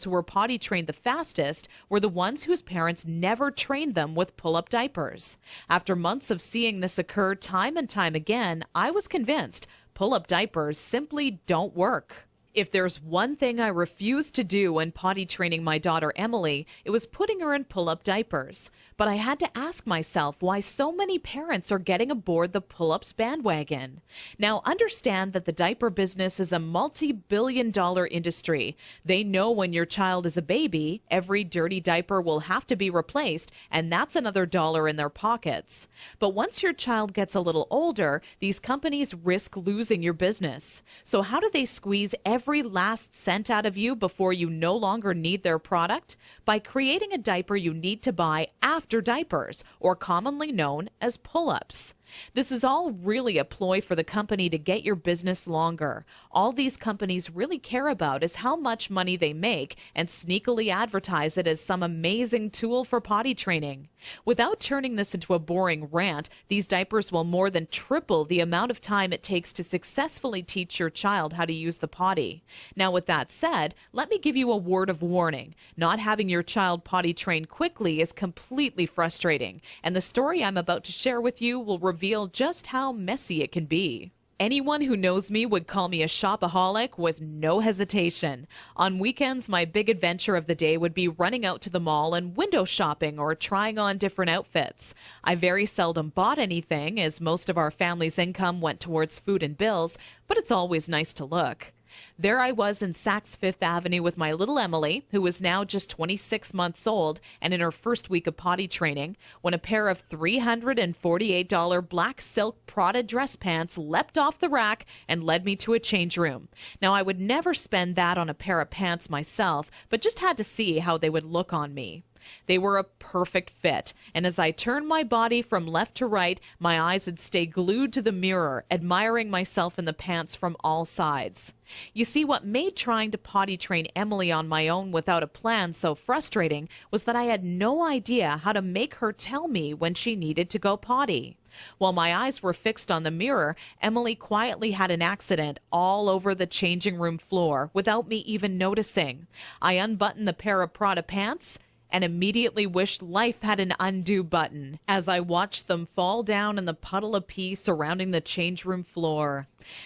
adults who were potty trained the fastest were the ones whose parents never trained them with pull-up diapers. After months of seeing this occur time and time again, I was convinced pull-up diapers simply don't work. If there's one thing I refused to do when potty training my daughter Emily, it was putting her in pull-up diapers. But I had to ask myself why so many parents are getting aboard the pull-ups bandwagon. Now, understand that the diaper business is a multi-billion-dollar industry. They know when your child is a baby, every dirty diaper will have to be replaced, and that's another dollar in their pockets. But once your child gets a little older, these companies risk losing your business. So how do they squeeze every last cent out of you before you no longer need their product? By creating a diaper you need to buy after diapers, or commonly known as pull-ups. This is all really a ploy for the company to get your business longer. All these companies really care about is how much money they make and sneakily advertise it as some amazing tool for potty training. Without turning this into a boring rant, these diapers will more than triple the amount of time it takes to successfully teach your child how to use the potty. Now, with that said, let me give you a word of warning. Not having your child potty trained quickly is completely frustrating, and the story I'm about to share with you will reveal just how messy it can be. Anyone who knows me would call me a shopaholic with no hesitation. On weekends, my big adventure of the day would be running out to the mall and window shopping or trying on different outfits. I very seldom bought anything, as most of our family's income went towards food and bills, but it's always nice to look. There I was in Saks Fifth Avenue with my little Emily, who was now just 26 months old and in her first week of potty training, when a pair of $348 black silk Prada dress pants leapt off the rack and led me to a change room. Now, I would never spend that on a pair of pants myself, but just had to see how they would look on me. They were a perfect fit, and as I turned my body from left to right, my eyes would stay glued to the mirror, admiring myself in the pants from all sides. You see, what made trying to potty train Emily on my own without a plan so frustrating was that I had no idea how to make her tell me when she needed to go potty. While my eyes were fixed on the mirror, Emily quietly had an accident all over the changing room floor without me even noticing. I unbuttoned the pair of Prada pants and immediately wished life had an undo button as I watched them fall down in the puddle of pee surrounding the change room floor.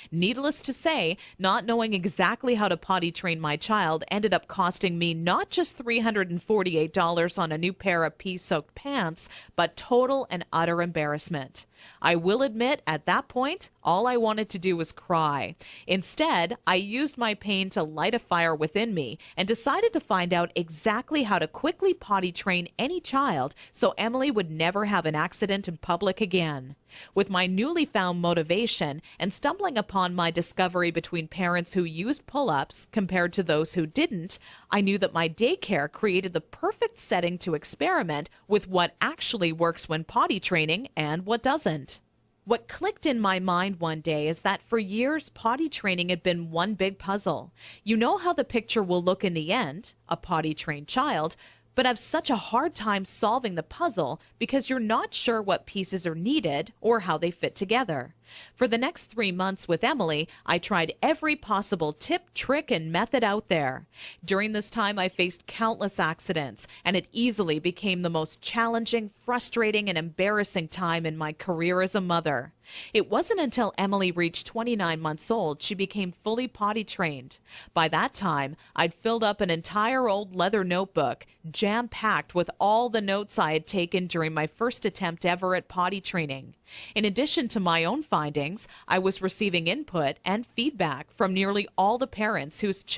Needless to say, not knowing exactly how to potty train my child ended up costing me not just $348 on a new pair of pee-soaked pants, but total and utter embarrassment. I will admit, at that point, all I wanted to do was cry. Instead, I used my pain to light a fire within me and decided to find out exactly how to quickly potty train any child so Emily would never have an accident in public again. With my newly found motivation and stumbling upon my discovery between parents who used pull-ups compared to those who didn't, I knew that my daycare created the perfect setting to experiment with what actually works when potty training and what doesn't. What clicked in my mind one day is that for years, potty training had been one big puzzle. You know how the picture will look in the end, a potty-trained child, but have such a hard time solving the puzzle because you're not sure what pieces are needed or how they fit together. For the next 3 months with Emily, I tried every possible tip, trick, and method out there. During this time, I faced countless accidents, and it easily became the most challenging, frustrating, and embarrassing time in my career as a mother. It wasn't until Emily reached 29 months old she became fully potty trained. By that time, I'd filled up an entire old leather notebook, jam-packed with all the notes I had taken during my first attempt ever at potty training. In addition to my own findings, I was receiving input and feedback from nearly all the parents whose children